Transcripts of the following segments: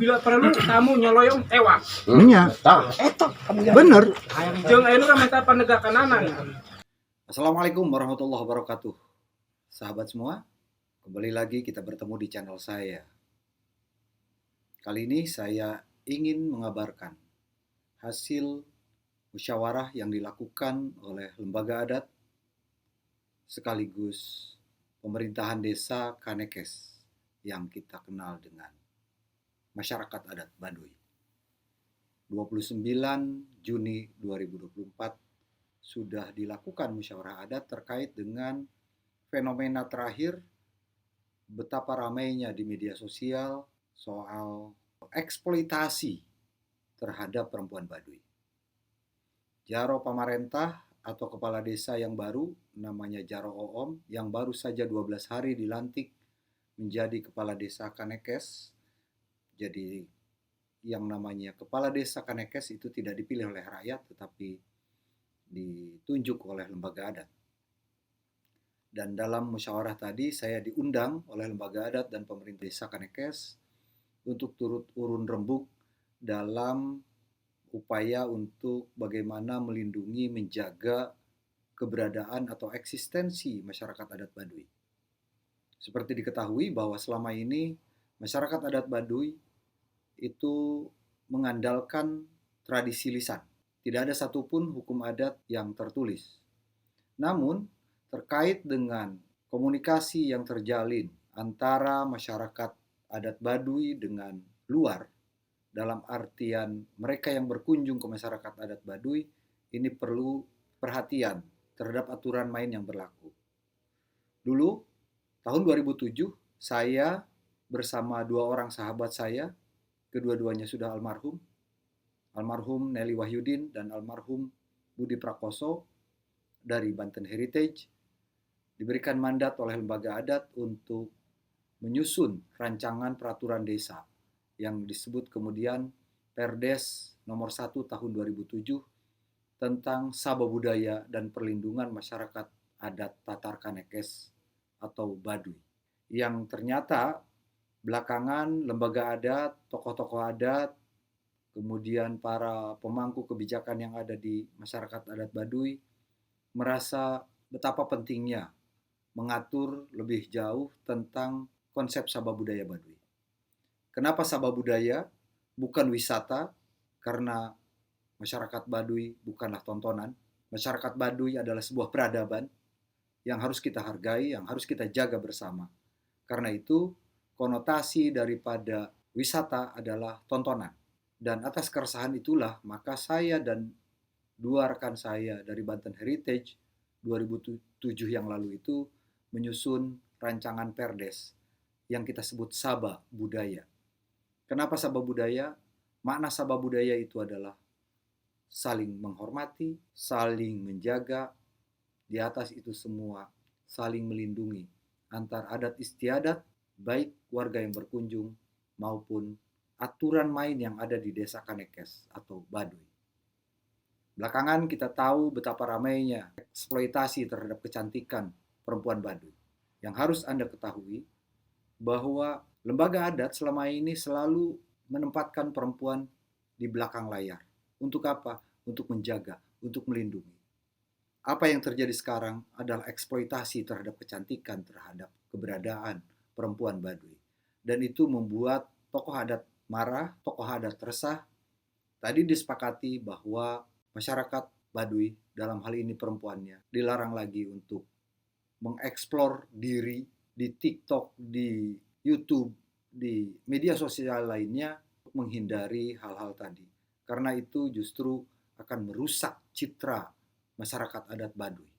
bila perlu tamu nyoloyong tewas. Nya. Bener. Jeung anu ka meta penegakanana. Assalamualaikum warahmatullahi wabarakatuh. Sahabat semua, kembali lagi kita bertemu di channel saya. Kali ini saya ingin mengabarkan hasil musyawarah yang dilakukan oleh lembaga adat sekaligus pemerintahan desa Kanekes yang kita kenal dengan masyarakat adat Baduy. 29 Juni 2024 sudah dilakukan musyawarah adat terkait dengan fenomena terakhir betapa ramainya di media sosial soal eksploitasi terhadap perempuan Baduy. Jaro pamarentah atau kepala desa yang baru namanya Jaro Oom yang baru saja 12 hari dilantik menjadi kepala desa Kanekes. Jadi yang namanya kepala desa Kanekes itu tidak dipilih oleh rakyat tetapi ditunjuk oleh lembaga adat. Dan dalam musyawarah tadi saya diundang oleh lembaga adat dan pemerintah desa Kanekes untuk turut urun rembuk dalam upaya untuk bagaimana melindungi, menjaga keberadaan atau eksistensi masyarakat adat Baduy. Seperti diketahui bahwa selama ini masyarakat adat Baduy itu mengandalkan tradisi lisan. Tidak ada satupun hukum adat yang tertulis. Namun, terkait dengan komunikasi yang terjalin antara masyarakat adat Baduy dengan luar, dalam artian mereka yang berkunjung ke masyarakat adat Baduy, ini perlu perhatian terhadap aturan main yang berlaku. Dulu, tahun 2007, saya bersama dua orang sahabat saya, kedua-duanya sudah almarhum Nelly Wahyudin dan almarhum Budi Prakoso dari Banten Heritage, diberikan mandat oleh lembaga adat untuk menyusun rancangan peraturan desa yang disebut kemudian Perdes nomor 1 tahun 2007 tentang Sabah Budaya dan Perlindungan Masyarakat Adat Tatar Kanekes atau Baduy. Yang ternyata belakangan lembaga adat, tokoh-tokoh adat, kemudian para pemangku kebijakan yang ada di masyarakat adat Baduy merasa betapa pentingnya mengatur lebih jauh tentang konsep Sabah Budaya Baduy. Kenapa Sabah Budaya bukan wisata? Karena masyarakat Baduy bukanlah tontonan. Masyarakat Baduy adalah sebuah peradaban yang harus kita hargai, yang harus kita jaga bersama. Karena itu, konotasi daripada wisata adalah tontonan. Dan atas keresahan itulah, maka saya dan dua rekan saya dari Banten Heritage 2007 yang lalu itu menyusun rancangan Perdes yang kita sebut Sabah Budaya. Kenapa Sabah Budaya? Makna Sabah Budaya itu adalah saling menghormati, saling menjaga, di atas itu semua saling melindungi antar adat istiadat, baik warga yang berkunjung maupun aturan main yang ada di desa Kanekes atau Baduy. Belakangan kita tahu betapa ramainya eksploitasi terhadap kecantikan perempuan Baduy. Yang harus Anda ketahui bahwa lembaga adat selama ini selalu menempatkan perempuan di belakang layar. Untuk apa? Untuk menjaga, untuk melindungi. Apa yang terjadi sekarang adalah eksploitasi terhadap kecantikan, terhadap keberadaan perempuan Baduy. Dan itu membuat tokoh adat marah, tokoh adat resah. Tadi disepakati bahwa masyarakat Baduy, dalam hal ini perempuannya, dilarang lagi untuk mengeksplor diri di TikTok, di YouTube, di media sosial lainnya, menghindari hal-hal tadi. Karena itu justru akan merusak citra masyarakat adat Baduy.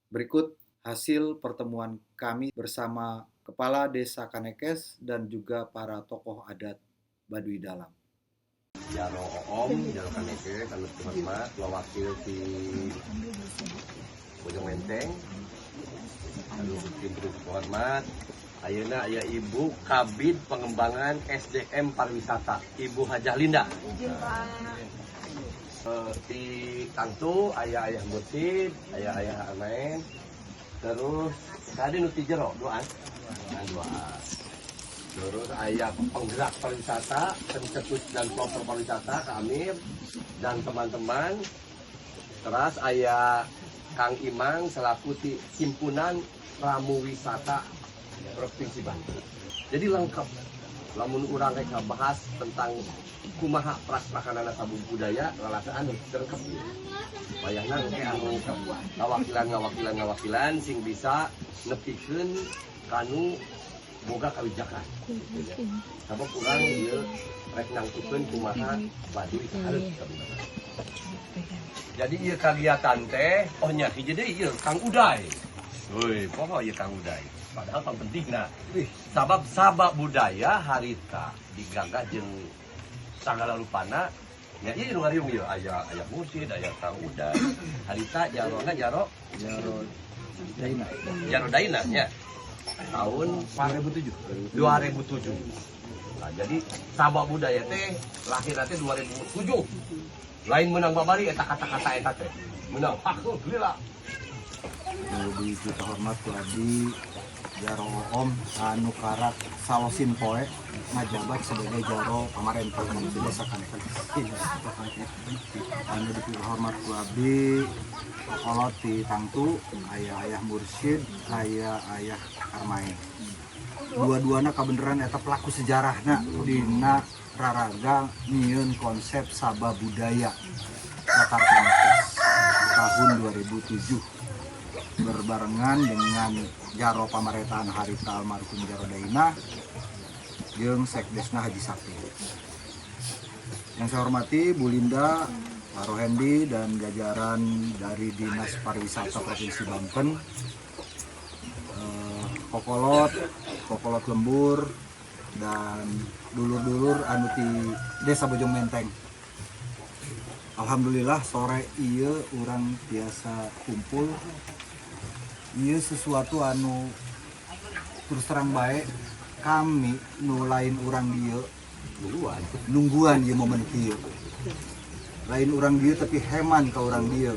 Berikut hasil pertemuan kami bersama Kepala Desa Kanekes dan juga para tokoh adat Baduy Dalam. Jaro Oom, Jaro Kanekes, Kanut Kematmat, wakil di Bojong Menteng, lalu tim Kematmat. Ayeuna aya Ibu Kabid Pengembangan SDM Pariwisata, Ibu Hajah Linda. Di Kantu ayah Mursid, ayah Amain. Terus tadi nu ti jero doa. Doa. Terus ayah penggerak pariwisata, pencetus dan pelopor pariwisata kami dan teman-teman. Terus ayah Kang Imang selaku himpunan Pramu Wisata Provinsi Banten. Jadi lengkap. Lamun urang rek bahas tentang kumaha prasakanana sabuk budaya ngalasaan lengkap. Bayangna ge anu ngawakilan sing bisa nepikeun kanu boga kawijakan. Sabab urang ieu rek nangtukeun kumaha Baduy sahareup sebenarnya. Jadi ieu kagiatan teh oh nya hiji deui ieu Kang Uday. Woi, poho ieu Kang Uday. Padahal paling pentingna sabab budaya harita digagah jeung sagala rupana ya ieu nu ngariung ieu aya Mursid, aya Kang Uday. Harita jarona jaro Daina nya. Tahun 2007. Nah, jadi sabab budaya teh lahir teh 2007. Lain menang babari eta kata-kata eta teh. Menang alhamdulillah. Jadi kita hormat ku abdi Jaro Om anu karak salosin poe ngajabat sebagai Jaro pamarentah di Desa Kanekes. Anu dihormat ku abdi kolot di Tangtu ayah Mursid, ayah Karmain. Dua-duana kabeneran eta pelaku sejarahna dina raraga nyieun konsep sabab budaya Tatar Kanekes tahun 2007 berbarengan dengan Jaro Pamarentahan harita almarhum Jaro Daina jeung Sekdesna Haji Sapin. Yang saya hormati Bu Linda, Pak Rohendi dan jajaran dari Dinas Pariwisata Provinsi Banten, Kokolot Lembur dan dulur-dulur anu ti Desa Bojong Menteng. Alhamdulillah sore ieu urang biasa kumpul. Ieu sesuatu anu terus terang baik kami nu lain urang dieu nungguan ieu momen kieu. Lain urang dieu tapi heman ka urang dieu.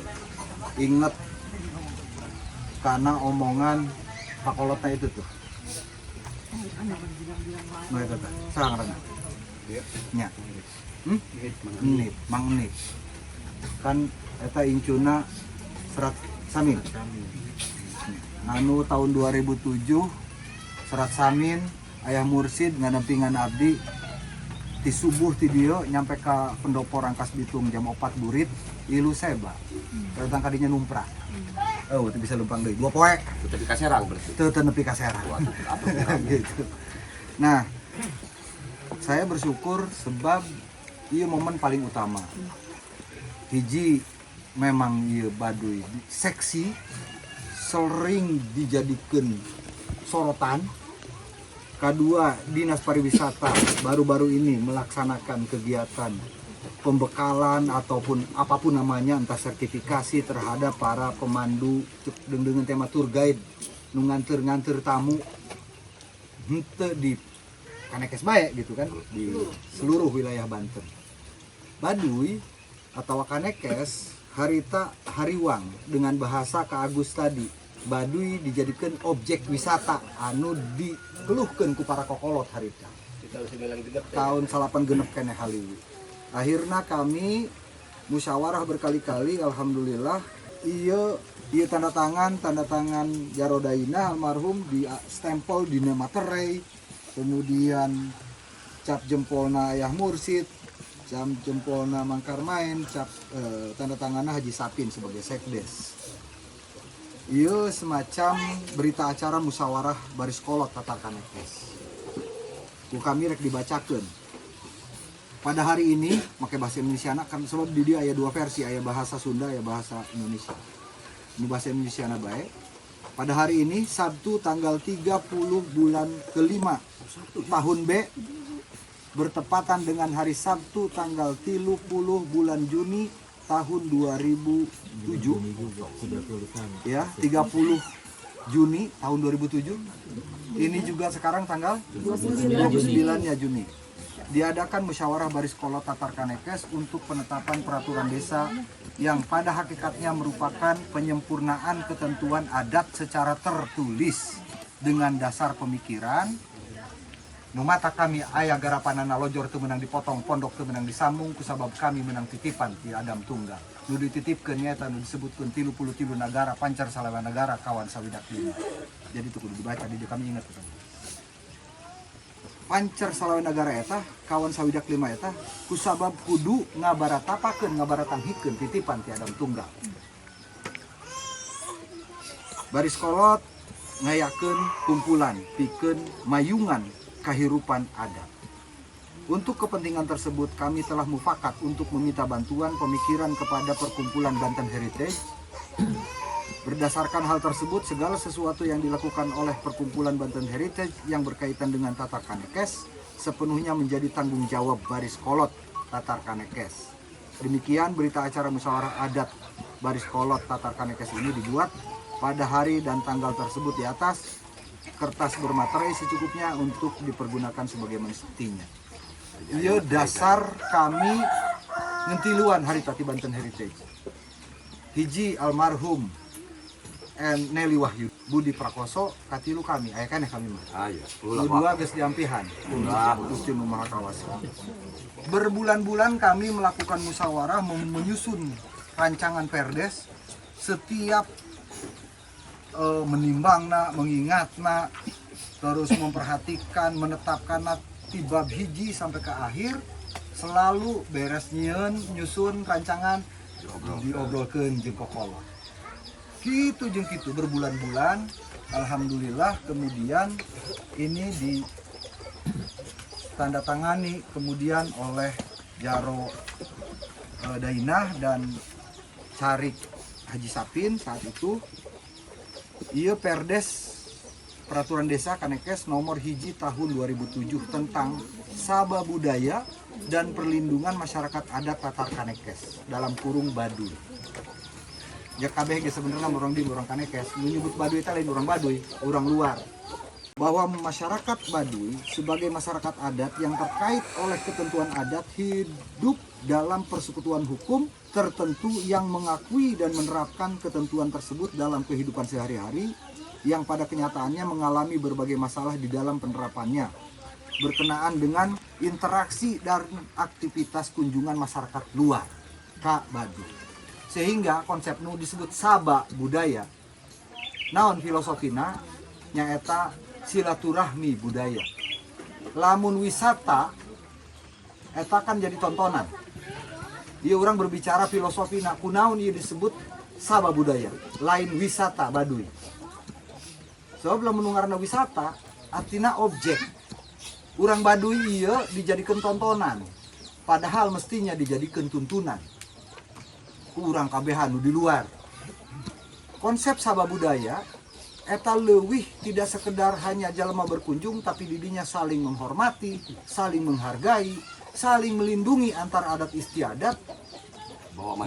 Inget karena omongan pakolotna itu tuh. Nah eta teh. Saha ngaranna? Nya. Menit, Mang Menit. Kan eta incuna Serat Samin. Anu tahun 2007 Serat Samin ayah Mursid ngadempingan abdi ti subuh ti dieu nyampe ka pendopo Rangkas Bitung jam 4 burit ilu seba. Datang kadinya numprah. Oh, itu bisa lumpang deui. 2 poe. Teu ka Serang berarti. Teu nepi ka Serang. Gitu. Nah, saya bersyukur sebab ieu momen paling utama. Hiji memang ieu Baduy seksi sering dijadikan sorotan. Kedua, Dinas Pariwisata baru-baru ini melaksanakan kegiatan pembekalan ataupun apapun namanya, entah sertifikasi terhadap para pemandu dengan tema tour guide nu nganter tamu henteu di Kanekes bae gitu kan, di seluruh wilayah Banten. Baduy atau Kanekes harita hariwang dengan bahasa Ka Agus tadi. Baduy dijadikan objek wisata anu dikeluhkeun ku para kokolot harita. Tahun 8 genep keneh haliwi. Akhirnya kami musyawarah berkali-kali, alhamdulillah ieu tanda tangan Jaro Daina almarhum di stempel di materai, kemudian cap jempolna ayah Mursid, cap jempolna Mang Karmain, cap tanda tanganna Haji Sapin sebagai sekdes. Ieu semacam berita acara musyawarah baris kolot Tatar Kanekes. Ku kami rek dibacakeun. Pada hari ini pakai bahasa Indonesia kan sebab di dia aya 2 versi, aya bahasa Sunda, aya bahasa Indonesia. Ini bahasa Indonesia baik. Pada hari ini Sabtu tanggal 30 bulan ke-5 tahun B bertepatan dengan hari Sabtu tanggal 30 bulan Juni tahun 2007. Ya, 30 Juni tahun 2007. Ini juga sekarang tanggal 29 ya Juni. Diadakan musyawarah baris kolot Tatar Kanekes untuk penetapan peraturan desa yang pada hakikatnya merupakan penyempurnaan ketentuan adat secara tertulis dengan dasar pemikiran. Nu mata kami aya garapanana lojor teu menang dipotong, pondok teu menang disambung, kusabab kami menang titipan ti Adam Tunggal. Nu dititipkeun nyaeta nu disebutkeun 33 negara pancar salawan negara kawan sawidak lima. Jadi itu kudu dibaca di dieu kami ingat itu. Pancar salawan negara eta kawan sawidak lima eta kusabab kudu ngabaratapakeun ngabaratangikeun titipan ti Adam Tunggal. Baris kolot ngayakeun kumpulan pikeun mayungan kehidupan adat. Untuk kepentingan tersebut kami telah mufakat untuk meminta bantuan pemikiran kepada Perkumpulan Banten Heritage. Berdasarkan hal tersebut, segala sesuatu yang dilakukan oleh Perkumpulan Banten Heritage yang berkaitan dengan Tatar Kanekes sepenuhnya menjadi tanggung jawab Baris Kolot Tatar Kanekes. Demikian berita acara musyawarah adat Baris Kolot Tatar Kanekes ini dibuat pada hari dan tanggal tersebut di atas. Kertas bermaterai secukupnya untuk dipergunakan sebagai mestinya. Ieu dasar kami ngentiluan hari tati Banten Heritage. Hiji almarhum Nelly Wahyu Budi Prakoso katilu kami aya kana kami mah. Aya. Dua geus diampihan. Gusti Nu Maha Kawasa. Berbulan-bulan kami melakukan musyawarah menyusun rancangan perdes setiap menimbangna, mengingatna, terus memperhatikan, menetapkan tibab hiji sampai ke akhir, selalu beres nyieun, nyusun rancangan, diobrolkeun jeung kokolot. Kitu jeung kitu berbulan-bulan, alhamdulillah kemudian ini ditandatangani kemudian oleh Jaro Dainah dan Carik Haji Sapin saat itu. Ieu Perdes Peraturan Desa Kanekes nomor hiji tahun 2007 tentang Saba Budaya dan Perlindungan Masyarakat Adat Tatar Kanekes dalam kurung Baduy. Ya kabeh ge sebenarnya orang di orang Kanekes menyebut Baduy teh lain orang Baduy, orang luar. Bahwa masyarakat Baduy sebagai masyarakat adat yang terkait oleh ketentuan adat hidup dalam persekutuan hukum tertentu yang mengakui dan menerapkan ketentuan tersebut dalam kehidupan sehari-hari yang pada kenyataannya mengalami berbagai masalah di dalam penerapannya berkenaan dengan interaksi dan aktivitas kunjungan masyarakat luar ka Baduy. Sehingga konsep nu disebut Saba Budaya naon filosofina nyaeta silaturahmi budaya. Lamun wisata eta kan jadi tontonan. Dia orang berbicara filosofi na kunaon ieu disebut Saba Budaya, lain wisata Baduy. Sebab lamun ngaranna wisata artina objek. Urang Baduy ieu dijadikan tontonan, padahal mestinya dijadikan tuntunan. Ku urang kabehan nu di luar. Konsep Saba Budaya eta leuwih tidak sekedar hanya jalma berkunjung, tapi didinya saling menghormati, saling menghargai, saling melindungi antar adat istiadat,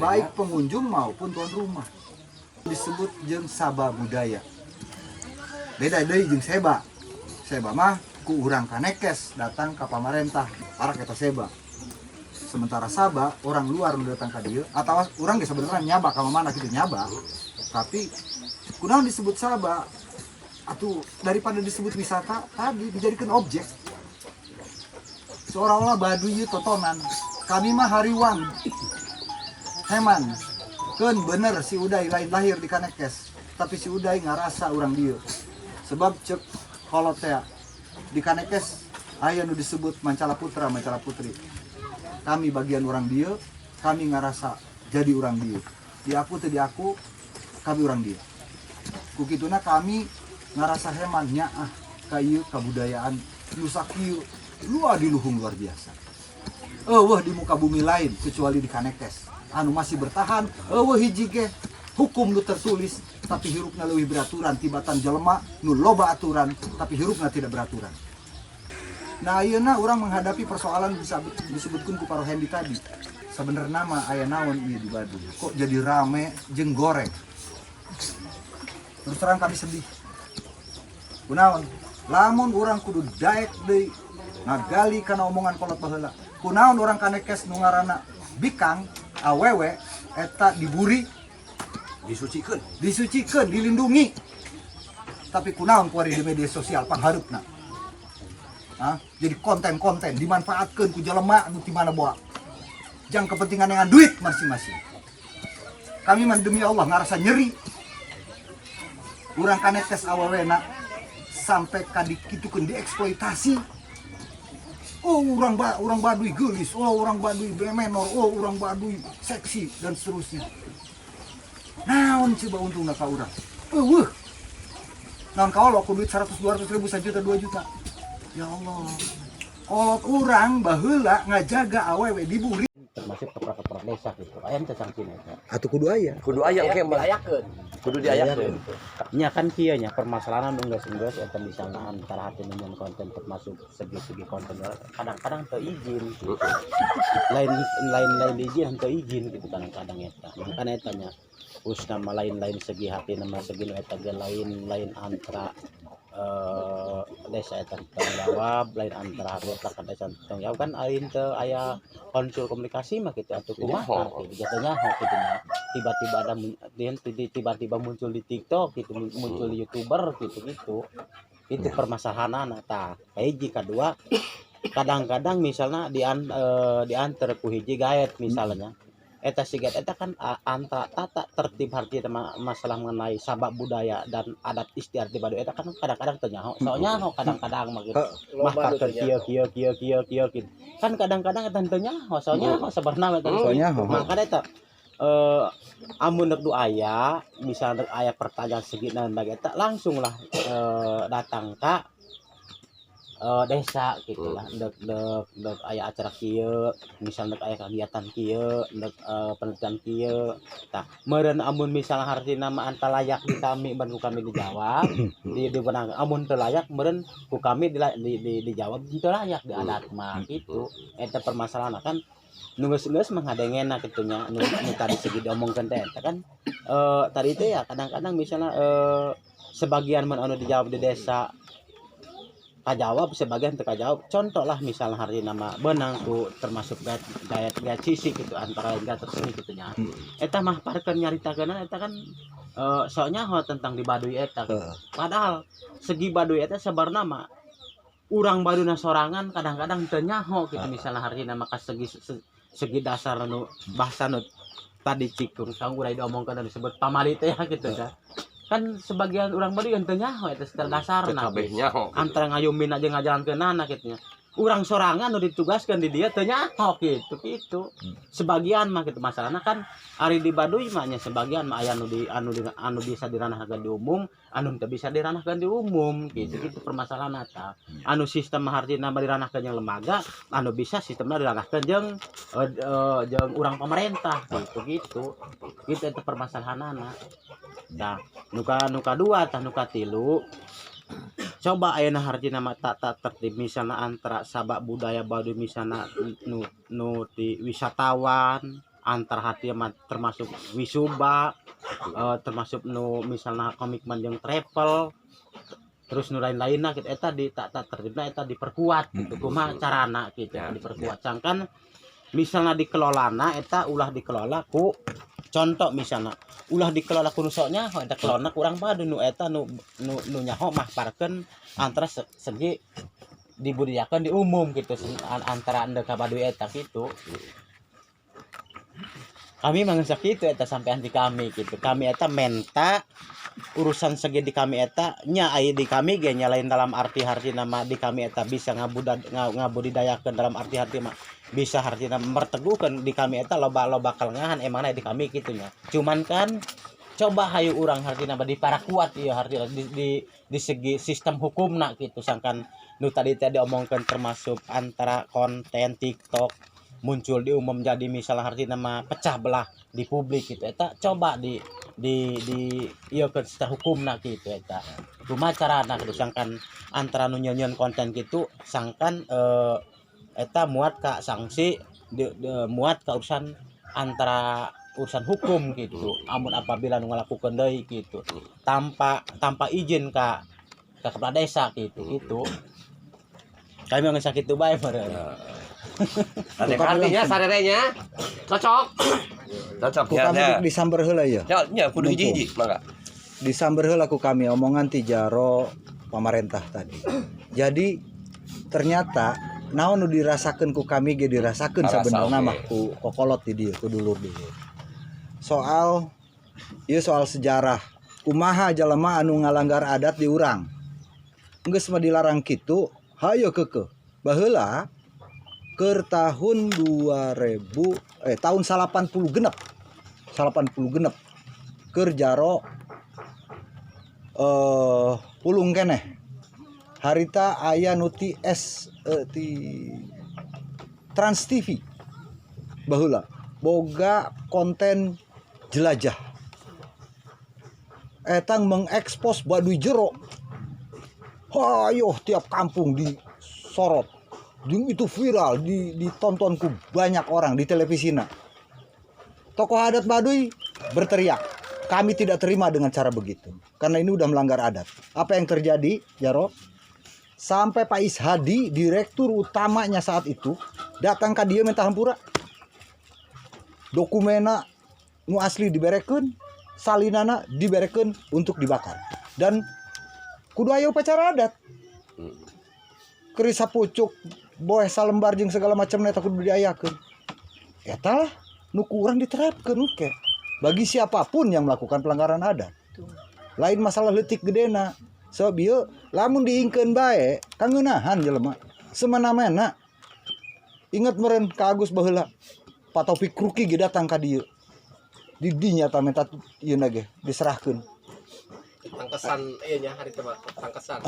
baik pengunjung maupun tuan rumah. Disebut jeung Saba Budaya. Beda deui jeung Seba. Seba mah ku urang Kanekes datang ke pamarentah, arak eta Seba. Sementara Saba orang luar nu datang ka dieu atawa urang ge sebenarnya nyaba ka mana kitu nyaba. Tapi kunaon disebut Saba? Atuh daripada disebut wisata tadi dijadikan objek. Seolah-olah Baduy totonan. Kami mah hariwang. Heman. Keun bener si Uday lain lahir di Kanekes, tapi si Uday ngarasa urang dieu. Sebab cek kolot teh di Kanekes aya nu disebut Mancala Putra, Mancala Putri. Kami bagian urang dieu, kami ngarasa jadi urang dieu. Di aku teh di aku, kami urang dieu. Kukituna kami ngarasa heman nyaah ka ieu kabudayaan nu sakieu luar di luhung luar biasa. Eueuh di muka bumi lain kecuali di Kanekes anu masih bertahan. Eueuh hiji ge hukum nu tertulis tapi hirupna leuwih beraturan tibatan jelema nu loba aturan tapi hirupna tidak beraturan. Nah ayeuna urang menghadapi persoalan bisa disebutkeun ku Paro Hendi tadi. Sebenarnya mah aya naon ieu di Baduy? Kok jadi rame jeung goreng? Terus terang kami sedih. Kunaon? Lamun urang kudu daek deui ngagali kana omongan kolot baheula. Kunaon urang Kanekes nu ngaranna Bikang awewe eta diburi, disucikeun, dilindungi. Tapi kunaon kuari di media sosial pangharupna. Jadi konten-konten dimanfaatkan ku jelema nu ti mana boa. Jang kepentingan dengan duit masing-masing. Kami mah demi Allah ngarasa nyeri. Urang kanetes awalena sampai kadikitukeun dieksploitasi. Oh orang Baduy gelis, oh orang Baduy menor, oh orang Baduy seksi dan seterusnya. Naon coba untungna ka urang? Naon kalau aku duit 100-200 ribu 1 juta 2 juta. Ya Allah. Kalau orang baheula ngajaga awewe diburi termasuk kepala-kepala desa gitu. Ayam cacangkin eta. atuh kudu aya. Kudu aya oke mah. Kudu diayakeun. Nya kan kieu nya permasalahan unggas-unggas eta misalnya antara hati dengan konten termasuk segi-segi konten kadang-kadang teu izin. Lain izin teu izin gitu kadang-kadang eta. Makana eta nya us nama lain-lain segi hati nama segi eta ge lain antara desa eta tanggung jawab lain antara anggota ka desa tanggung jawab kan ain teu aya konsul komunikasi mah kitu atuh kumaha gitu jatuhnya kitu nya tiba-tiba muncul di TikTok gitu muncul di YouTuber gitu itu permasalahan tah hiji kadua kadang-kadang misalnya diantar ku hiji gaet misalnya eta sigat eta kan antara tata tertib harti masalah mengenai sabab budaya dan adat istiadat di Baduy eta kan kadang-kadang teu nyaho soalnya kadang-kadang mah gitu mah parkeun kieu gitu kan kadang-kadang eta teu nyaho soalnya sebenarnya eta soalnya makanya eta amun neuk aya misalnya aya pertanyaan segina bae eta langsung lah datang ka desa gitu lah dek aya acara kieu misalnya aya kegiatan kieu dek penelitian kieu tah meureun amun misalnya hartina mah anta layak di kami ban ku kami dijawab di benang amun teu layak meureun ku kami dijawab teu layak di adat mah gitu eta permasalahan kan nu geus mah ngadengena kitu nya nu tadi segi diomongkeun teh eta kan tadi teh ya kadang-kadang misalnya sebagian mun anu dijawab di desa kajawab sebagian teu kajawab contoh lah misalnya hari nama benang ku termasuk gaya cici gitu antara lain gaya tersebut gitu nya eta mah parkeun nyaritakeun eta kan soalnya tentang di Baduy eta padahal segi Baduy eta sabarna mah urang Baduyna sorangan kadang-kadang teu nyaho gitu misalnya hari nama ka segi dasar nu bahasa nu tadi cikung kang urang diomongkeun disebut pamali teh gitu kan sebagian orang Baduy teu nyaho eta secara dasarna antara ngayumin aja ngajalankeunana kitu nya urang sorangan nu ditugaskeun di dieu teu nyaho gitu sebagian mah kitu masalahna kan ari di Baduy mah nya sebagian mah aya anu bisa diranahkeun di umum anu teu bisa diranahkeun di umum gitu permasalahan eta anu sistem hartina diranahkeun jeung lembaga anu bisa sistemna diranahkeun jeung urang pemerintah gitu eta permasalahanana. Nah, nuka dua tah nuka tilu coba ayeuna hartina mah tata tertib misalnya antara sabab budaya Baduy misalnya nu ti wisatawan antar hati mah termasuk wisuba termasuk nu misalnya komitmen jeung travel terus nu lain-lainna gitu eta di tata tertibna eta diperkuat gitu kumaha carana gitu diperkuat sangkan misalnya dikelolana eta ulah dikelola ku contoh misalnya ulah dikelola ku nusoknya eta kelona kurang Baduy nu eta nu nyaho mah parkeun antara segi dibudidayakeun di umum gitu antara anda ka Baduy eta gitu kami mangsa kitu eta sampean di kami gitu kami eta menta urusan segi di kami eta nya aya di kami ge nya lain dalam arti nama di kami eta bisa ngabudidayakeun dalam arti mah bisa hartina merteguhkeun di kami eta loba kelengahan emangna di kami kitu nya cuman kan coba hayu urang hartina diparakuat ieu hartina di segi sistem hukumna gitu sangkan nu tadi diomongkeun termasuk antara konten TikTok muncul di umum jadi misalnya hartina mah pecah belah di publik gitu eta coba di ieu ke secara hukumna gitu eta kumaha carana kitu sangkan antara nu nyeun konten gitu sangkan eta muat ka sanksi muat ka urusan antara urusan hukum gitu amun apabila nu ngalakukeun deui gitu tanpa izin ka kepala desa gitu kami ngeus sakitu bae meureun artinya sarerenya cocok ya disamber heula ya kudu hiji mangga disamber heula ku kami omongan ti jaro pemerintah tadi jadi ternyata naon nu dirasakeun ku kami ge dirasakeun Rasa sabenerna oge. mah ku kokolot di dieu ku dulur-dulur. Soal sejarah kumaha jalema anu ngalanggar adat di urang. Geus mah dilarang kitu, hayo keukeuh. Baheula keur tahun 2000 tahun 80 genep keur jaro pulung keneh harita aya nu ti Trans TV baheula boga konten jelajah etang mengekspos baduy jero. Hayo tiap kampung disorot. Itu viral ditonton ku banyak orang di televisina. Tokoh adat Baduy berteriak, kami tidak terima dengan cara begitu karena ini udah melanggar adat. Apa yang terjadi, Jaro? Sampai Pak Ishadi, direktur utamanya saat itu, datang ke dia minta hampura. Dokumena nu asli diberekeun, salinana diberekeun untuk dibakar. Dan kudu aya upacara adat. Kerisa pucuk boeh salembar jeung segala macam eta kudu diayakeun. Eta lah nu kurang diterapkeun ke bagi siapapun yang melakukan pelanggaran adat. Lain masalah leutik gedena. Sebab ieu lamun diingkeun bae kangeunahan jelema. Semana-mana. Ingat meureun ka Agus baheula. Pak Taufik Ruki ge datang ka dieu. Di dinya ta menta ieu na ge diserahkeun. Tangkesan iya nya hari tebak tangkesan.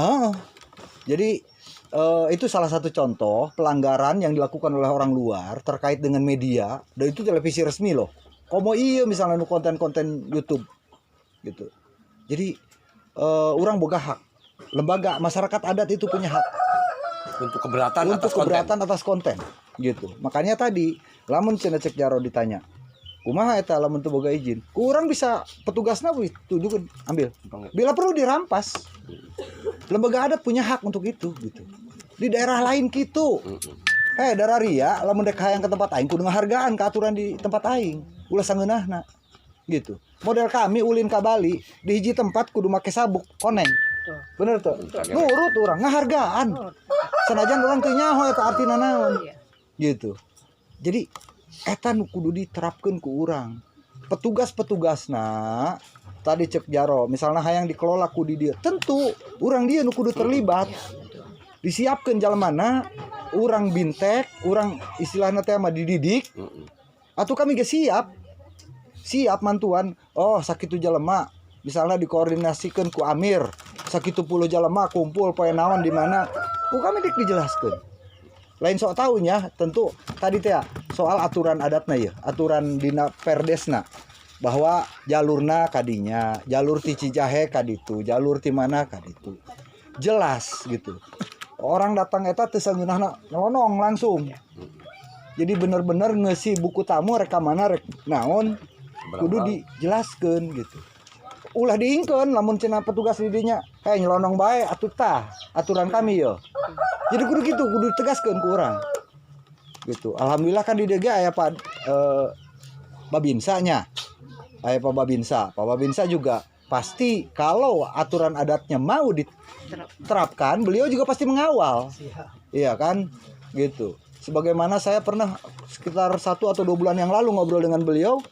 Jadi itu salah satu contoh pelanggaran yang dilakukan oleh orang luar terkait dengan media, dan itu televisi resmi loh. Komo iya misalnya nu konten-konten YouTube gitu. Jadi orang boga hak. Lembaga masyarakat adat itu punya hak Untuk keberatan atas konten gitu. Makanya tadi lamun cenah cek Jaro ditanya, kumaha eta lamun teu boga izin? Kurang bisa petugasna tunjukkeun ambil. Bila perlu dirampas. Lembaga adat punya hak untuk itu gitu. Di daerah lain gitu. Daerah ria lamun dek hayang ke tempat aing kudu ngahargaan ka aturan di tempat aing. Ulah sangeunahna. Gitu. Model kami ulin ka Bali di hiji tempat kudu make sabuk koneng. Bener tuh. Nurut urang ngahargaan. Sanajan urang teu nyaho eta artina naon. Gitu. Jadi eta nu kudu diterapkeun ku urang. Petugas-petugasna tadi cek Jaro, misalnya hayang dikelola ku di dia, tentu urang dia nu kudu terlibat. Disiapkeun jalemana, urang bintek, urang istilahna teh mah dididik. Atuh kami ge siap mantuan. Oh, sakitu jelema misalnya dikoordinasikeun ku Amir, sakitu puluh jelema kumpul poe naon di mana, ku kami dik dijelaskeun. Lain sok taunya, tentu tadi teh soal aturan adatna ya, aturan dina perdesna. Bahwa jalurna kadinya, jalur ti Cijahe kaditu, jalur ti mana kaditu. Jelas gitu. Orang datang eta teu sangeunahna nyelonong langsung. Jadi bener-bener ngeusi buku tamu rekamana rek naon kudu dijelaskeun gitu. Ulah diingkeun lamun cenah petugas di dinya, nyelonong bae atuh tah aturan kami yo. Jadi kudu gitu, kudu ditegaskeun ku urang. Gitu. Alhamdulillah kan di dieu ge aya Pak Babinsa nya. Pak Babinsa juga pasti kalau aturan adatnya mau diterapkan, beliau juga pasti mengawal. Iya kan? Gitu. Sebagaimana saya pernah sekitar 1 atau 2 bulan yang lalu ngobrol dengan beliau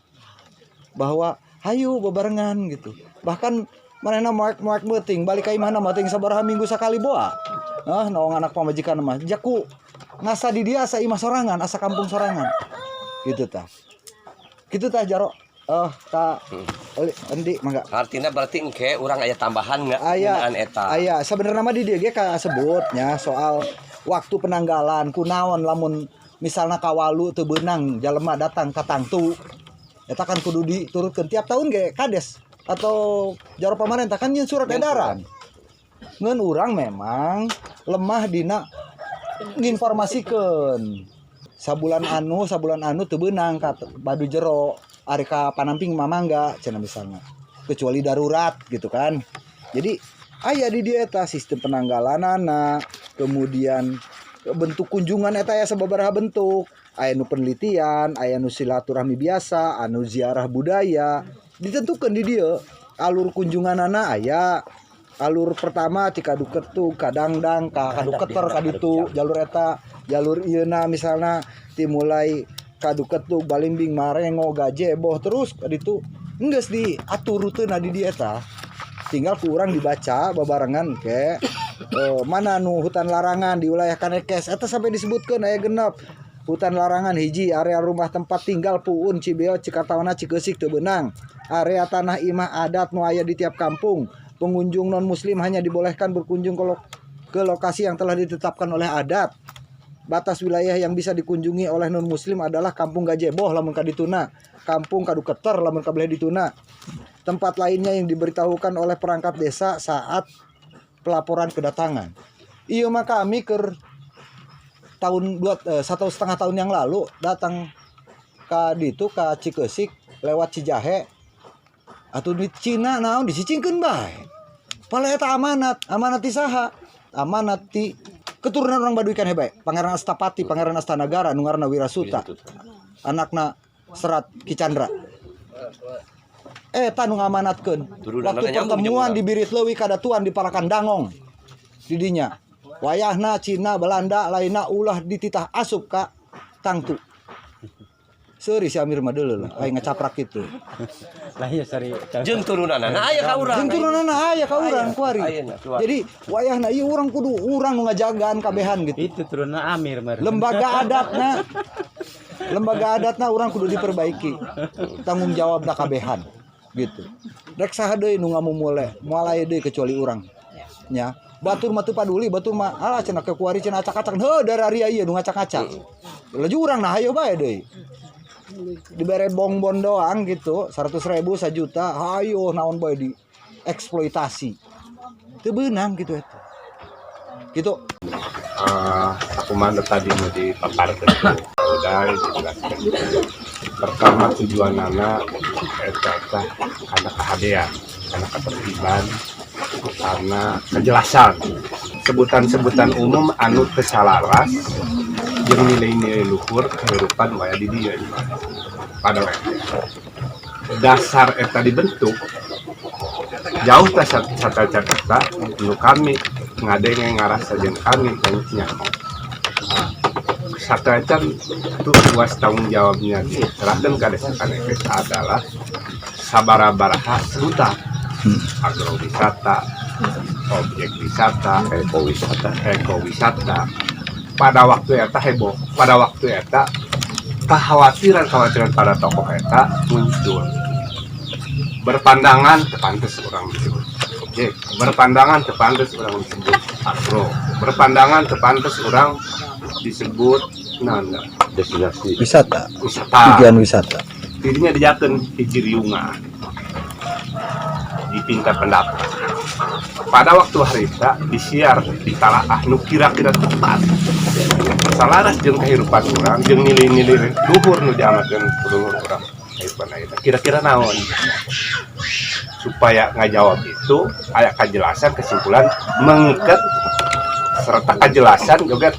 bahwa hayu bebarengan gitu. Bahkan manehna moek meuting balik ka imahna meuting sabaraha minggu sakali boa. Naong anak pamajikan mah jaku ngasa di dia asa imah sorangan, asa kampung sorangan. Gitu tah. Gitu tah Jaro. Kak Endi mangga. Artinya berarti engke urang aya tambahan nggak aya eta. Aya sebenarnya mah di dieu ge ka sebutnya soal waktu penanggalan kunaon lamun misalna kawalu teu beunang jalema datang ka tangtu. Eta kan kudu diturutkeun tiap tahun ge kades atau Jaro pamarentah kan nyeun surat edaran. Ngeun urang memang lemah dina nginformasikeun. Sabulan anu teu beunang ka Baduy Jero. Ari ka panamping mamangga cenah misalnya. Kecuali darurat gitu kan. Jadi aya di dieu eta sistem penanggalanana, kemudian bentuk kunjungan eta aya sababaraha bentuk. Aya nu penelitian, aya nu silaturahmi biasa, anu ziarah budaya. Ditentukeun di dieu alur kunjunganana aya alur pertama ti Kadu Ketug, Kadangdang, Kadu Keter, kaditu jalur eta, jalur ieuna misalnya ti mulai Kadu Ketug, Balimbing, Marengo, Gajeboh terus kaditu geus diatur ruteuna di dieu eta. Tinggal kurang dibaca babarengan ke mana nu hutan larangan di wilayah Kanekes eta sampai disebutkeun aya genep. Hutan larangan hiji area rumah tempat tinggal Puun, Cibeo, Cikartawana, Cikeusik teu beunang. Area tanah imah adat nu aya di tiap kampung. Pengunjung non muslim hanya dibolehkan berkunjung ke lokasi yang telah ditetapkan oleh adat. Batas wilayah yang bisa dikunjungi oleh non muslim adalah Kampung Gajeboh lamun kadituna, Kampung Kadu Keter lamun kabeh dituna. Tempat lainnya yang diberitahukan oleh perangkat desa saat pelaporan kedatangan. Iya mah kami ke tahun 1,5 tahun yang lalu datang ke ditu ke Cikeusik lewat Cijahe atau di Cina naon disicingkeun bae. Pala eta amanat ti saha? Amanat ti keturunan orang Baduy kan hebe. Pangeran Astapati, Pangeran Astanagara nu ngaranna Wirasuta. Anakna Serat Ki Candra. Eta nu ngamanatkeun. Waktu pertemuan di Birit Leuwih kadatuan di Parakan Dangong. Di dinya. Wayahna Cina, Belanda lainna ulah dititah asup ka Tangtu. Seuri si Amir mah deuleu lah, aya ngacaprak kitu. Lah iya sari. Jeung turunanna aya ka urang. Jeung turunanna aya ka urang kuari. Jadi wayahna ieu urang kudu urang nu ngajagaan kabehan gitu. Itu turunan Amir mah. Lembaga adatna urang kudu diperbaiki. Tanggung jawabna kabehan gitu. Rek saha deui nu ngamumule, moal aya deui kecuali urang. Nya, batur mah teu paduli, batur mah alah cenah ke kuari cenah acak-acak heuh dararia ieu nu ngacak-acak. Laju urang nah hayo bae deui. Dibere bongbon doang gitu 100.000 1 juta hayo naon bae di eksploitasi teu beunang gitu eta gitu. Aku mana tadi mau dipaparkan udah dijelaskan. Pertama tujuan anak eta karena kehadean, karena ketertiban, karena kejelasan. Sebutan-sebutan umum anu kesalaras jeung nilai-nilai luhur kehidupan waya di dieu pada dasar eta dibentuk jauh ta sata-sata nu kami ngadenge ngarasa jeung kami nya satacan itu luas tanggung jawabnya diserahkan ke desa Kanekes adalah sabara-baraha sebutan agrowisata, objek wisata, ekowisata. Pada waktu eta heboh, pada waktu eta kekhawatiran pada tokoh eta muncul. Berpandangan tepantes orang disebut objek, berpandangan tepantes orang disebut agro, berpandangan tepantes orang disebut nanda destinasi wisata, tujuan wisata. Dirinya dijakeun hiji riungan di tingkat pendapat. Pada waktu harita disiar di talaah nu kira-kira tepat salaras jeung kehidupan urang jeung nilai-nilai luhur nu diamatkeun ku urang kehidupan ayeuna kira-kira naon supaya ngajawab itu aya kajelasan kesimpulan mengikat serta kejelasan juga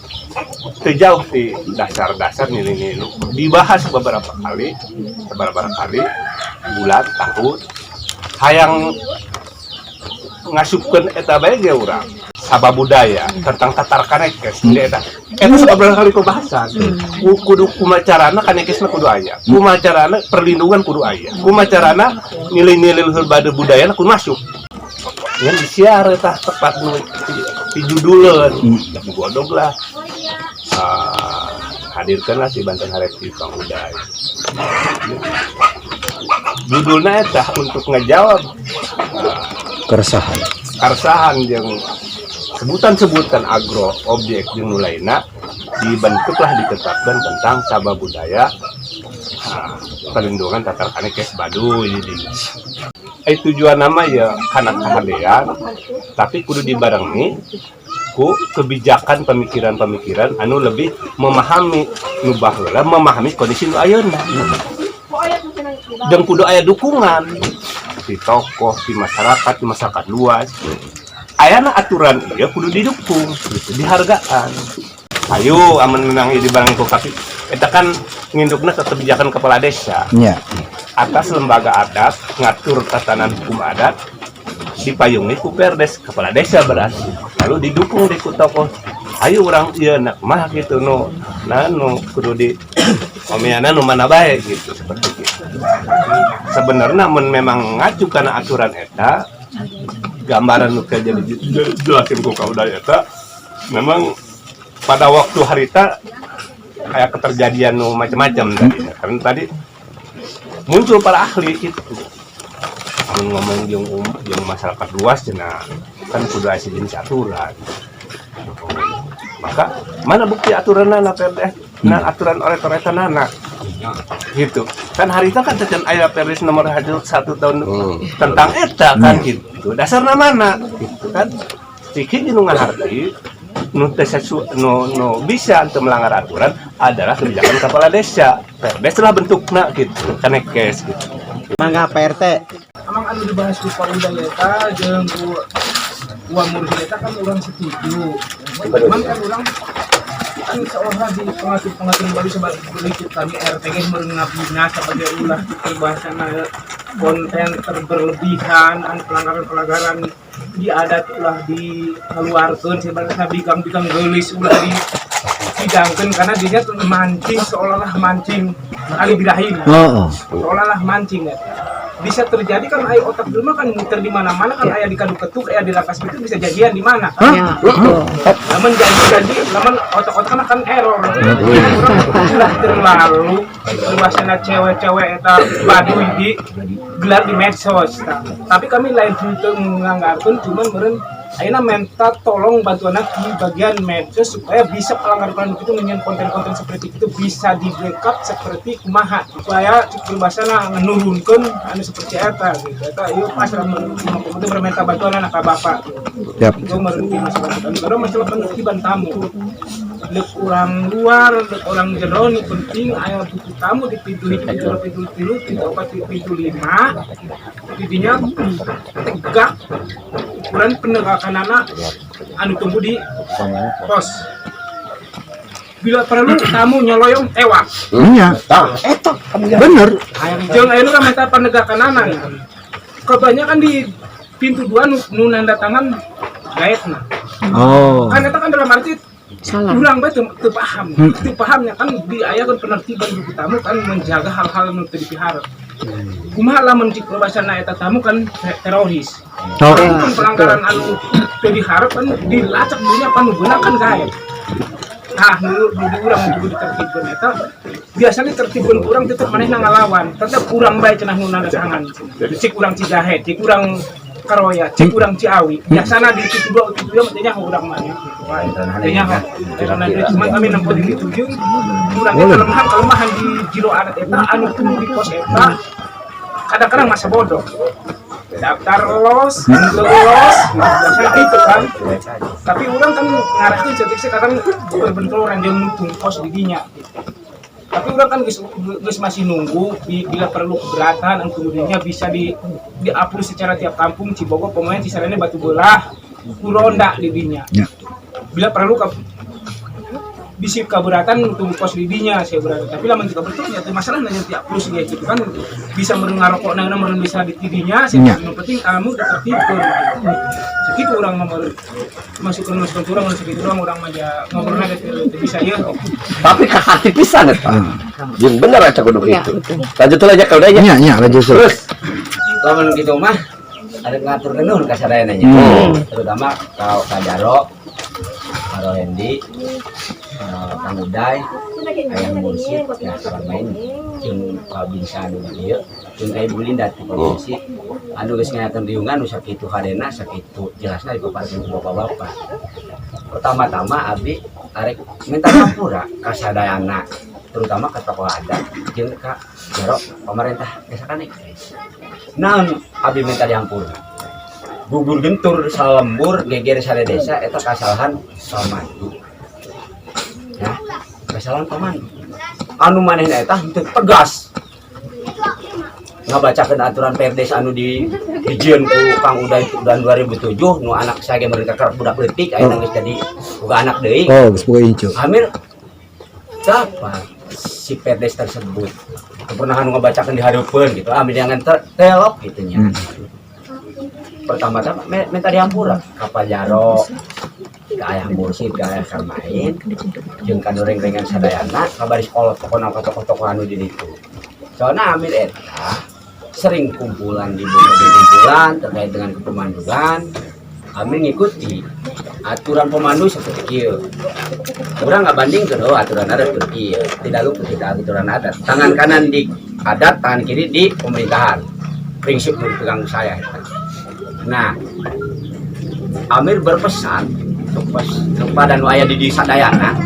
terjauh di dasar-dasar nilai-nilai dibahas beberapa kali bulan tahun hayang ngasupkeun eta bae ge urang sabab budaya tentang Tatar Kanekes eta sabab kali pembahasan kudu kumacarana Kanekesna kudu aya kumacarana perlindungan kudu aya kumacarana nilai-nilai luhur budayana kudu masuk ngan disiar eta tepat nu di juduleun godog lah hadirkanlah si Banten Harepi Pangudaya judulna eta untuk ngejawab keresahan yang sebutan-sebutan agro objek yang lainnya dibentuklah ditetapkan tentang sabab budaya perlindungan Tatar Kanekes Baduy. Tujuan nama ya karena kehadean tapi kudu dibarengi ku kebijakan pemikiran-pemikiran anu lebih memahami nu baheula memahami kondisi nu ayeuna dan kudu aya dukungan di tokoh, di masyarakat luas. Ayana aturan iya kudu didukung, gitu, dihargaan. Ayo aman menang di barang ku tapi eta kan ngindukna ke kebijakan kepala desa. Atas lembaga adat ngatur tatanan hukum adat dipayungi ku perdes kepala desa berarti lalu didukung di ku tokoh ayo orang ieu nak mah gitu nu kudu di omeana nu mana bae gitu seperti itu. Sebenarnya mun memang ngacu kana aturan eta gambaran nu jadi jelasin ku kaudah eta memang pada waktu harita kayak keterjadian nu macam-macam tadi karena tadi muncul para ahli itu ngomong yang masyarakat luas cenah kan kudu aya jenis aturan maka mana bukti aturanna perdes nah aturan oretoretanana gitu kan harita kan teu aya perdes nomor 1 tahun tentang eta kan gitu dasarna mana gitu kan ciki nu ngaharti nu bisa untuk melanggar aturan adalah kebijakan kepala desa perdes lah bentukna gitu kanekes gitu mangga PRT Emang anu dibahas di Pauda eta jeung ku Mursi eta kan orang setuju. Cuman kan orang kan seolah di pengatur baru sebagai kami RPG mengabdinya sebagai ulah di bahasana konten berlebihan dan pelanggaran di adat ulah dikeluarkan sebenarnya bikang gelis ulah di sidangkan karena dia mancing seolah-olah mancing kali birahin seolah-olah mancing ya. Bisa terjadi kan ayah otak dulu kan muter di mana-mana kan ayah di kadu ketuk ayah di lapas itu bisa jadian di mana namun jadi namun otak-otak kan error sudah terlalu luasnya cewek-cewek eta baduy di gelar di medsos tapi kami lain itu menganggarkan cuman meren ayeuna minta tolong bantuan di bagian medsos supaya bisa pelanggaran itu menyen konten-konten seperti itu bisa di backup seperti kumaha supaya berbahasana menurunkan anu seperti eta gitu. Eta ieu pasrah itu berminta bantuan anak bapak. Yap. Itu merugi masyarakat. Karena masalah penertiban tamu. Lek orang luar, lek orang jero ini penting aya buku tamu di pintu 3, pintu pintu 5. Intinya tegak ukuran penegakan anak anu tunggu di pos. Bila perlu tamu nyoloyong tewas. Iya. eta Bener. Jeung ayeuna kan minta penegakan anak. Kebanyakan di pintu 2 nu nanda tangan gaetna. Oh. Kan eta kan dalam arti urang bae teu paham. Teu pahamnya kan di aya kan penertiban buku tamu kan menjaga hal-hal nu teu dipihara. Kumaha lamun cik bahasana eta tamu kan teroris. Kan pelanggaran anu teu diharap kan dilacak dunia panu gunakan gaet. Nah, nu urang juga ditertibkeun eta biasanya tertibkeun urang tetep manehna ngalawan, tetep urang bae cenah nu nanda tangan. Cik urang Cijahe, cik urang Karoya, cik urang Ciawi. Biasana di situ 2 itu dia mestinya urang maneh. Artinya karena cuma kami nempo di tujuh urang kelemahan di jiro adat eta anu tunggu di pos eta kadang-kadang masa bodoh. Daftar los, biasanya itu kan. Tapi orang kan ngarahnya cetik sekarang berbenturan dia nutung pos di dinya. Tapi orang kan guys masih nunggu bila perlu keberatan kemudiannya bisa di-upload secara tiap kampung Cibogo pemain Cisarene Batu Belah Kuronda di dinya. Bila perlu bisa keberatan untuk pos didinya saya berada tapi lamun kita betul ya masalah nanya tiap plus dia gitu kan bisa merungarokok nang meureun bisa di tidinya saya yang penting kamu tertibkeun segitu orang nomor masukkan urang segitu orang maja ngobrolna teh bisa ya Tapi hati pisan eta. Jeung bener aja kudu itu. Lanjut aja ka udahnya. Nya lanjut Terus lamun gitu mah ada ngatur nuhun ka sadayana nya. Terutama ka Jaro, Karo Hendi, Kang Uday, Ayang Mursid, ya salah main jeung Binsa anu dieu, jeung Ibu Linda di provinsi. Anu geus ngayakeun riungan nu sakitu hadena sakitu jelasna dipaparkeun ku bapak-bapak. Pertama-tama abdi arek minta hampura ka sadayana, terutama ka tokoh adat jeung ka Jaro pemerintah desa Kanekes. Naon abdi minta dihampura? Gugur gentur salembur geger sare desa eta kasalahan pamandu. Ya, kesalahan pamandu. Anu manehna eta henteu tegas. Ngabacakeun aturan Perdes anu dijieun ku Kang Uday tahun 2007 nu anak saya ge mereka keur budak leutik ayeuna geus jadi boga anak deui. Oh, geus boga incu. Amir siapa si Perdes tersebut? Pernah anu ngabacakeun di hareupeun gitu. Amir jangan telok gitu nya. pertama-tama minta dihampura kapal jaro ke ayah mursid ke ayah karmain jeung ka doreng-rengan sadayana kabaris kolot pokona tokoh-tokoh anu di ditu. Soalnya Amir eta sering kumpulan di kumpulan terkait dengan kepemanduan. Amir ngikuti aturan pemandu seperti kieu. Urang nggak banding ke aturan adat seperti kieu. Tidak lupa kita aturan adat. Tangan kanan di adat, tangan kiri di pemerintahan. Prinsip yang dipegang saya. Nah, Amir berpesan kepada nu aya di desa Dayana,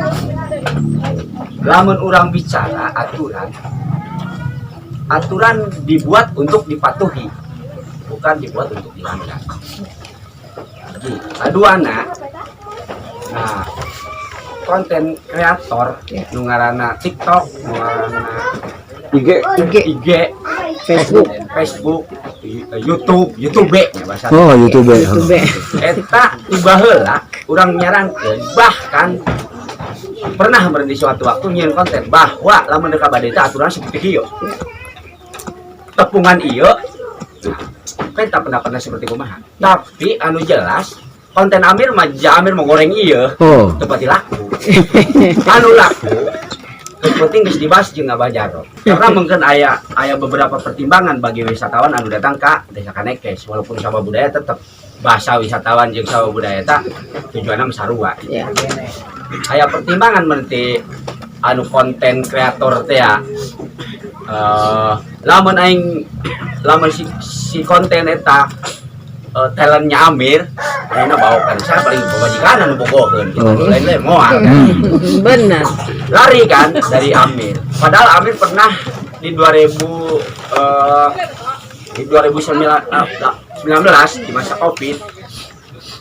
lamun urang bicara aturan dibuat untuk dipatuhi, bukan dibuat untuk dilanggar. Aduana, nah konten kreator nu ngaranna TikTok, nu ngaranna IG, Facebook, YouTube ya bahasa. Oh, YouTube. Eta tiba heula urang nyarankeun bahkan pernah berhenti suatu waktu nyian konten bahwa lamun deuk ka badeta aturan seperti ieu. Tepungan ieu kan tak pendapatnya seperti kumaha. Tapi anu jelas konten Amir mah Amir mau goreng ieu. Oh. Tepat laku. Anu laku penting geus dibahas jeung Abah Jarot. Karena mungkin aya beberapa pertimbangan bagi wisatawan anu datang ka Desa Kanekes walaupun sabab budaya tetap bahasa wisatawan jeung sabab budaya eta tujuanna sarua. Ya. Aya pertimbangan menti anu konten kreator teh ya. Lamun si konten eta talentnya Amir, ayeuna bawakan saya paling pemajikan anu bogoheun gitu. Lain-lain moal kan. Benar. Lari kan dari Amir. Padahal Amir pernah di 2019 di masa Covid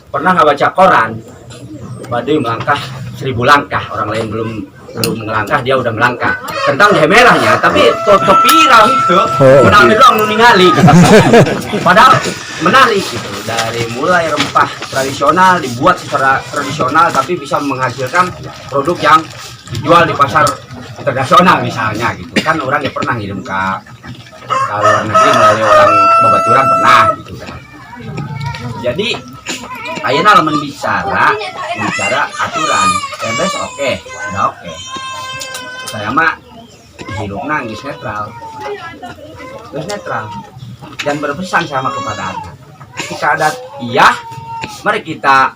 pernah ngebaca koran Baduy melangkah 1000 langkah, orang lain belum melangkah, dia udah melangkah tentang leher merahnya, tapi viral itu Amir doang ningali gitu. Padahal menarik gitu, dari mulai rempah tradisional dibuat secara tradisional tapi bisa menghasilkan produk yang dijual di pasar internasional misalnya gitu kan. Orang yang pernah ngirim ke luar negeri melalui orang babaturan pernah gitu kan. Jadi ayeuna lamun bicara aturan terus oke, udah oke. Saya mah hidupna geus netral dan berpesan sama kepada adat. Ketika adat iya, mari kita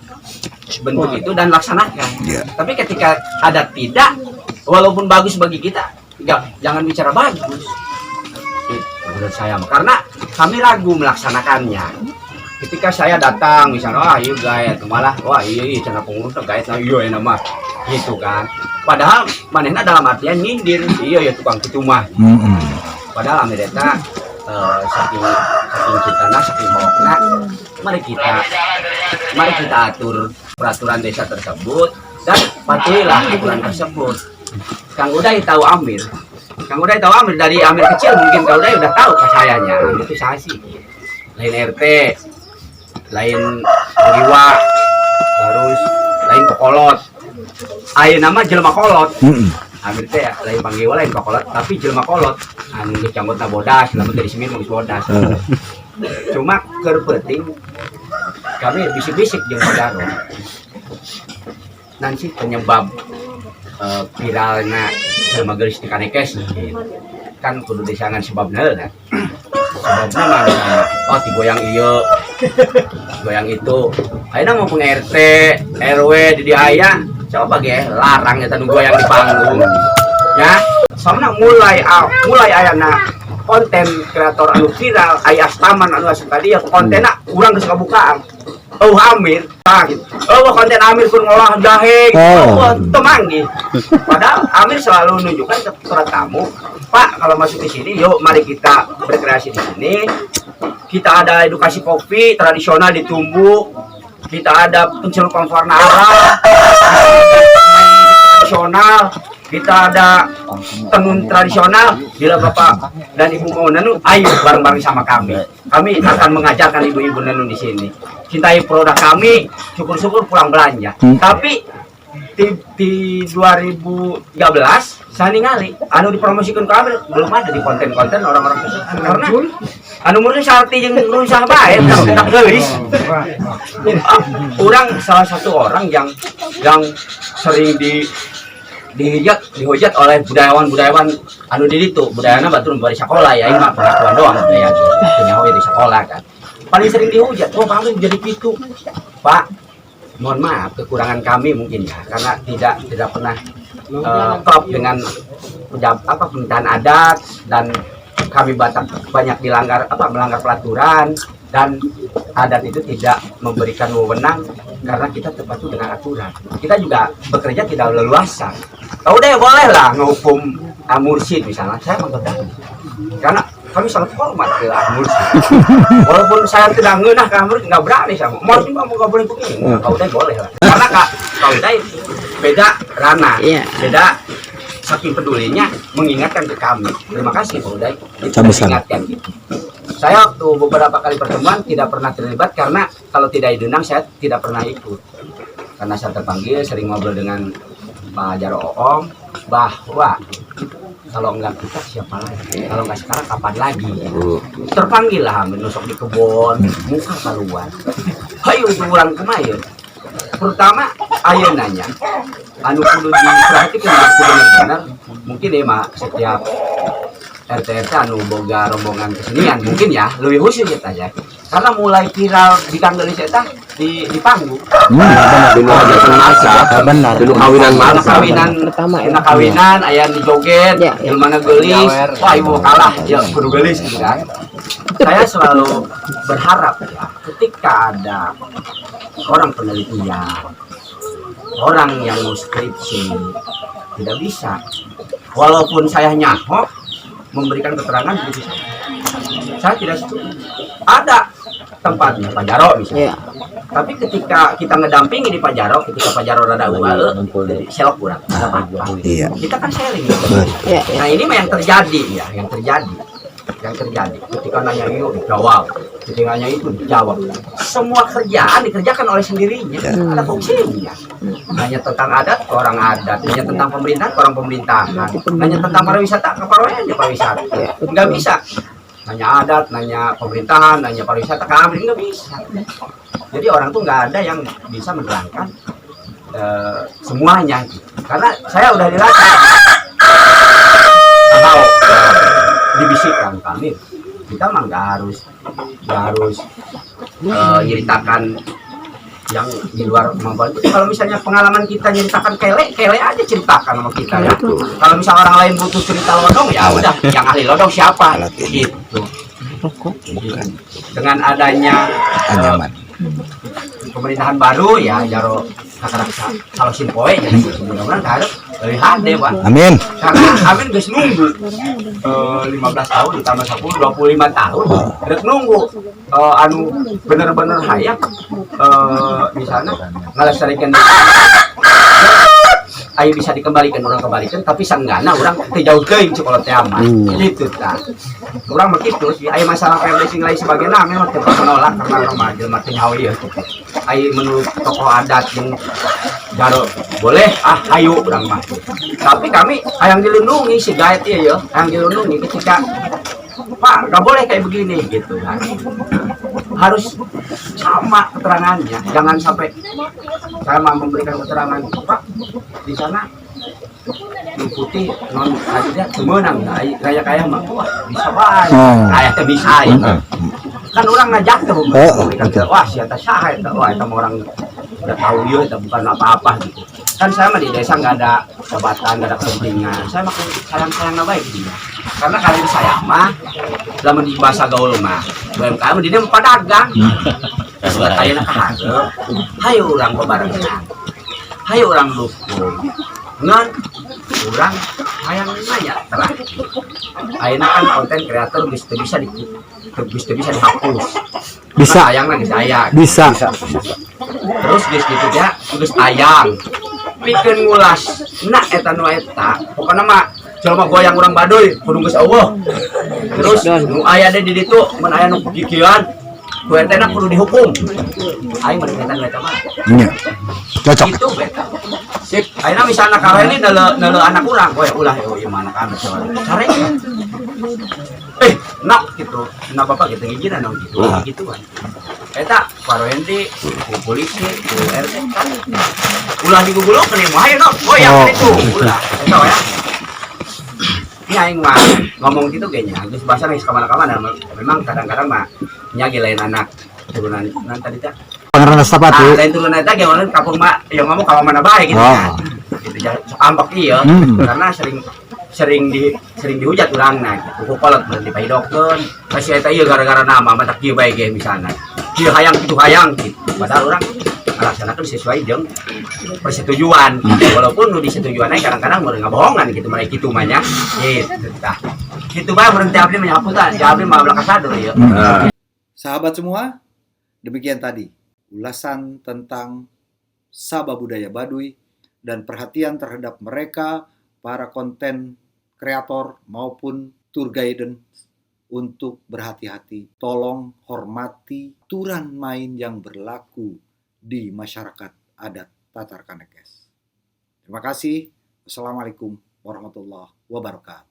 bentuk itu dan laksanakan. Tapi ketika adat tidak, walaupun bagus bagi kita, jangan bicara bagus. Menurut saya, karena kami ragu melaksanakannya. Ketika saya datang, misalnya, wah iya gayat, malah, wah iya cina pengurus gayat, nah iya nama, gitu kan. Padahal manehna dalam artian nyindir, iya ya tukang ketumah. Padahal Amerika saking cintana, saking hokna, mari kita atur peraturan desa tersebut dan patuhilah aturan tersebut. Kang Uday tahu Amir dari Amir kecil, mungkin Kang Uday udah tahu sayanya itu saya sih. Lain RT, lain Riwa, terus lain Pokolot. Ayeuna nama jelema kolot. Amir teh lain panggil lain Pokolot, tapi jelema kolot. Anu geus canggotna bodas, lamun dari semin geus bodas. Cuma keur penting kami bisik-bisik jeung Padaro. Nanti penyebab viralnya jelema geulis di Kanekes kan kudu disangan sebabna kan. Sebabna mah oh digoyang ieu, goyang itu. Ayeuna mau punya RT, RW di aya, coba ge larang eta nu goyang di panggung. Ya, soalnya mulai ayana konten kreator anu viral aya taman anu asup tadi ya kontenna urang geus kabukaan. Oh Amir, gitu. Oh konten Amir pun ngolah jahe, temangi. Padahal Amir selalu menunjukkan ke surat tamu, Pak kalau masuk ke sini, yuk mari kita berkreasi di sini. Kita ada edukasi kopi tradisional di Tumbuk, kita ada pencelupan warna Arab tradisional, kita ada tenun tradisional. Bila Bapak dan Ibu mau nenun, ayo bareng-bareng sama kami. Kami akan mengajarkan ibu-ibu nenun di sini. Cintai produk kami, syukur-syukur pulang belanja. Tapi di 2013 saya ningali anu dipromosikan ke Amir belum ada di konten-konten orang-orang karena anu murni sarti yang berusaha baik tak gelis orang salah satu orang yang sering dihujat oleh budayawan anu di itu budayana batur di sekolah ya ini mah perlakuan doang budaya nyawa di sekolah kan paling sering dihujat Pak Amir jadi gitu Pak mohon maaf kekurangan kami mungkin ya karena tidak pernah klop dengan pemerintahan adat dan kami Batak banyak melanggar peraturan dan adat itu tidak memberikan wewenang karena kita terpaku dengan aturan. Kita juga bekerja tidak leluasa. Tahu deh boleh lah ngehukum mursyid misalnya saya mengetahui karena kami sangat hormat ke mursyid. Walaupun saya tidak ngenah ke mursyid nggak berani sama. Mau juga mau nggak boleh begini. Kau deh boleh lah. Karena kau deh beda ranah, beda saking pedulinya mengingatkan ke kami. Terima kasih kau deh. Mengingatkan gitu. Saya waktu beberapa kali pertemuan tidak pernah terlibat karena kalau tidak diundang saya tidak pernah ikut. Karena saya terpanggil sering ngobrol dengan Pak Jaro Oom bahwa kalau enggak kita siapa lagi? Kalau enggak sekarang kapan lagi? Terpanggil lah menusuk di kebun, muka keluar. Hayu kurang kemarin. Pertama ayo nanya, anu kudu diperhatikan benar. Mungkin ya mak setiap RT anu boga rombongan kesenian mungkin ya lebih khusus kita ya. Karena mulai viral di Kanggelis eta di panggung. Benar. Dulu kawinan Pertama enak kawinan aya di joget, ilmana gelis. Wah, ibu kalah ya kudu gelis gitu kan. Saya selalu berharap ya ketika ada orang penelitian, orang yang mau skripsi tidak bisa. Walaupun saya nyaho memberikan keterangan begitu saya tidak setuju. Ada tempatnya Pak Jaro misalnya. Tapi ketika kita ngedampingi di Pak Jaro, ketika Pak Jaro rada ual, jadi selok kurang. Ada apa-apa. Kita kan sharing. Nah ini mah yang terjadi ya, yang terjadi. Ketika nanya yuk dijawab, ketika nanya itu dijawab. Semua kerjaan dikerjakan oleh sendirinya. Ada fungsinya. Nanya tentang adat, orang adat. Nanya tentang pemerintahan, orang pemerintahan. Nanya tentang pariwisata, pariwisata. Nggak bisa. Nanya adat, nanya pemerintahan, nanya pariwisata, kami nggak bisa. Jadi orang tuh nggak ada yang bisa menerangkan semuanya. Karena saya udah dilatih. Kalau dibisikkan kami, kita mah nggak harus ceritakan yang di luar kemampuan itu. Kalau misalnya pengalaman kita ceritakan kele aja ceritakan sama kita ya. Kalau misalnya orang lain butuh cerita lodong ya udah yang ahli lodong siapa gitu. Dengan adanya pemerintahan baru ya Jaro kalau simpoe jadi mudah-mudahan harus dari hade Pak. Amin. Karena Amin guys nunggu 15 tahun ditambah 10 25 tahun. Rek nunggu anu bener-bener hayang misalnya ngelestarikan ayo bisa dikembalikan orang kembalikan tapi sanggana orang dijauhkeun sekolah teh aman gitu tah orang begitu sih ayo masalah PMD sing lain sebagainya memang tetap menolak karena orang majel mati nyawa ya ayo menurut tokoh adat yang Jaro boleh ayo orang mah tapi kami yang dilindungi si gaet ya yang dilindungi ketika Pak nggak boleh kayak begini gitu kan harus sama keterangannya jangan sampai saya memberikan keterangan Pak di sana putih non aja semenang kayak mah wah bisa banget kayak teh bisa kan orang ngajak tuh wah siapa sah wah itu orang udah tahu ya itu bukan apa-apa gitu kan saya mah di desa nggak ada jabatan nggak ada kepentingan saya makin sayang baik gitu karena kalian saya mah dalam di bahasa gaul mah UMKM dia mah pedagang buat kalian keharap hayo orang bebarengan hayo orang dukung ngan orang hayang nanya terakhir ayeuna kan konten kreator bisa dihapus bisa hayang lagi saya bisa terus geus gitu ya geus ayang pikeun ngulas na eta nu eta pokona mah jelema goyang urang Baduy kudu geus eueuh terus nu aya di ditu mun aya nu kikieuan ku RT na perlu dihukum. Aing berkaitan beta mah. Iya. Cocok. Itu beta. Sip, ayeuna misalna kalau ini nele anak urang, we ulah ieu mana kan cara nak gitu. Nah bapak gitu ngijina naon gitu. Gitu kan. Eta Paroendi, ku polisi, ku RT kan. Ulah diguguleukeun mah ayo nok. Oh yang itu ulah. Eta ya. Ini aing mah ngomong gitu kayaknya. Geus bahasa geus ka mana-mana. Memang kadang-kadang mah nya ge lain anak turunan tadi teh. Pangeran Astapati. Lain turunan eta ge orang kapung mah yang ngomong ka mana bae gitu kan. Gitu sok ambek ieu karena sering dihujat urangna gitu. Kolot berhenti paidokkeun. Pasti eta ieu gara-gara nama mah tak kieu bae ge misalna. Kieu hayang kitu hayang gitu. Padahal urang melaksanakan sesuai jeung persetujuan. Walaupun nu disetujuan kadang-kadang meureun ngabohongan gitu mereka kitu mah nya. Gitu tah. Kitu bae berhenti abdi mah nyaputan, abdi mah belah kasadeur ieu. Sahabat semua, demikian tadi ulasan tentang Sabah budaya Baduy dan perhatian terhadap mereka, para konten kreator maupun tour guide untuk berhati-hati. Tolong hormati aturan main yang berlaku di masyarakat adat Tatar Kanekes. Terima kasih. Wassalamualaikum warahmatullahi wabarakatuh.